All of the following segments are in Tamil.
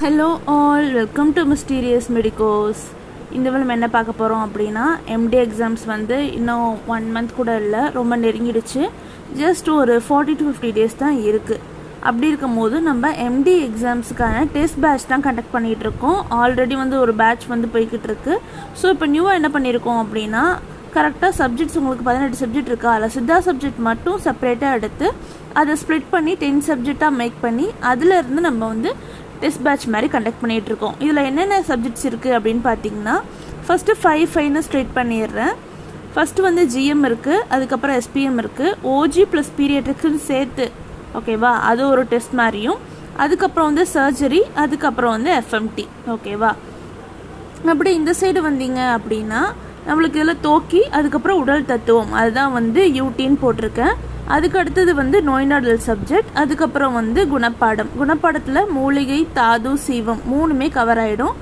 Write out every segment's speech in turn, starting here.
Hello all, welcome to Mysterious Medicos. இந்த வேளை நம்ம என்ன பார்க்க போகிறோம் அப்படின்னா MD எக்ஸாம்ஸ் வந்து இன்னும் 1 month கூட இல்லை, ரொம்ப நெருங்கிடுச்சு. ஜஸ்ட் ஒரு 40 to 50 days தான் இருக்குது. அப்படி இருக்கும் போது நம்ம MD எக்ஸாம்ஸுக்கான டெஸ்ட் பேட்ச் தான் கண்டக்ட் பண்ணிகிட்டு இருக்கோம். ஆல்ரெடி வந்து ஒரு பேட்ச் வந்து போய்கிட்டு இருக்கு. ஸோ இப்போ நியூவாக என்ன பண்ணியிருக்கோம் அப்படின்னா கரெக்டாக சப்ஜெக்ட்ஸ் உங்களுக்கு 18 சப்ஜெக்ட் இருக்கா, அதில் சித்தா சப்ஜெக்ட் மட்டும் செப்பரேட்டாக எடுத்து அதை ஸ்ப்ளிட் பண்ணி 10 சப்ஜெக்டாக மேக் பண்ணி அதிலேருந்து நம்ம வந்து டெஸ்ட் பேட்ச் மாதிரி கண்டக்ட் பண்ணிகிட்ருக்கோம். இதில் என்னென்ன சப்ஜெக்ட்ஸ் இருக்குது அப்படின்னு பார்த்தீங்கன்னா ஃபஸ்ட்டு 5 ஸ்ட்ரெயிட் பண்ணிடுறேன். ஃபஸ்ட்டு வந்து GM இருக்குது, அதுக்கப்புறம் SPM இருக்குது, OG ப்ளஸ் பீடியாட்ரிக்ஸ்னு சேர்த்து ஓகேவா, அது ஒரு டெஸ்ட் மாதிரியும், அதுக்கப்புறம் வந்து சர்ஜரி, அதுக்கப்புறம் வந்து FMT ஓகேவா. அப்படி இந்த சைடு வந்தீங்க அப்படின்னா நம்மளுக்கு இதில் தோக்கி, அதுக்கப்புறம் உடல் தத்துவம், அதுதான் வந்து UTன்னு போட்டிருக்கேன். அதுக்கு அடுத்தது வந்து NOIYILLA சப்ஜெக்ட், அதுக்கப்புறம் வந்து குணப்பாடம். குணப்பாடத்தில் மூலிகை, தாது, சீவம் 3மே கவர் ஆகிடும்.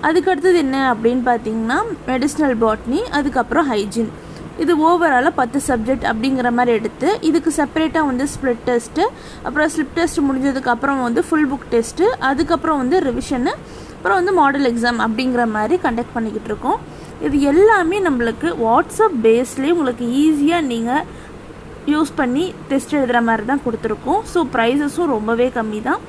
அதுக்கு அடுத்தது என்ன அப்படின்னு பார்த்தீங்கன்னா மெடிசினல் பாட்னி, அதுக்கப்புறம் ஹைஜீன். இது ஓவராலாக 10 சப்ஜெக்ட் அப்படிங்கிற மாதிரி எடுத்து இதுக்கு செப்பரேட்டாக வந்து ஸ்ப்ளிட் டெஸ்ட்டு, அப்புறம் ஸ்லிப் டெஸ்ட் முடிஞ்சதுக்கப்புறம் வந்து ஃபுல் புக் டெஸ்ட்டு, அதுக்கப்புறம் வந்து ரிவிஷனு, அப்புறம் வந்து மாடல் எக்ஸாம் அப்படிங்கிற மாதிரி கண்டக்ட் பண்ணிக்கிட்டு இருக்கோம். இது எல்லாமே நம்மளுக்கு வாட்ஸ்அப் பேஸ்லேயே உங்களுக்கு ஈஸியாக நீங்கள் யூஸ் பண்ணி டெஸ்ட் எழுதுகிற மாதிரி தான் கொடுத்துருக்கோம். ஸோ ப்ரைஸஸும் ரொம்பவே கம்மி தான்.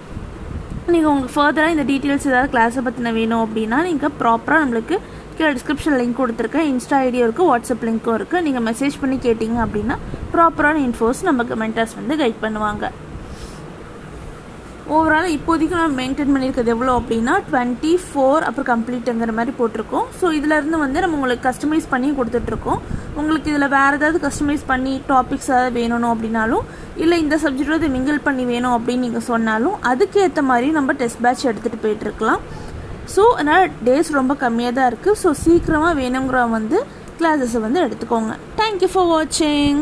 நீங்கள் உங்களுக்கு ஃபர்தராக இந்த டீட்டெயில்ஸ் ஏதாவது கிளாஸை பற்றின வேணும் அப்படின்னா நீங்கள் ப்ராப்பராக நம்மளுக்கு கீழே டிஸ்கிரிப்ஷன் லிங்க் கொடுத்துருக்கேன், இன்ஸ்டா ஐடியும் இருக்குது, வாட்ஸ்அப் லிங்க்கும் இருக்குது. நீங்கள் மெசேஜ் பண்ணி கேட்டிங்க அப்படின்னா ப்ராப்பரான இன்ஃபோஸ் நமக்கு மென்டர்ஸ் வந்து கைட் பண்ணுவாங்க. ஓவரால் இப்போதைக்கு நம்ம மெயின்டைன் பண்ணியிருக்கிறது எவ்வளோ அப்படின்னா 24 அப்புறம் கம்ப்ளீட்டுங்கிற மாதிரி போட்டிருக்கோம். ஸோ இதிலேருந்து வந்து நம்ம உங்களுக்கு கஸ்டமைஸ் பண்ணி கொடுத்துட்ருக்கோம். உங்களுக்கு இதில் வேறு ஏதாவது கஸ்டமைஸ் பண்ணி டாபிக்ஸ் ஏதாவது வேணும் அப்படின்னாலும், இல்லை இந்த சப்ஜெக்ட் வந்து மிங்கிள் பண்ணி வேணும் அப்படின்னு நீங்கள் சொன்னாலும் அதுக்கேற்ற மாதிரி நம்ம டெஸ்ட் பேட்ச் எடுத்துகிட்டு போயிட்டுருக்கலாம். ஸோ அதனால் டேஸ் ரொம்ப கம்மியாக தான் இருக்குது. ஸோ சீக்கிரமாக வேணுங்கிற வந்து கிளாஸஸை வந்து எடுத்துக்கோங்க. தேங்க்யூ ஃபார் வாட்சிங்.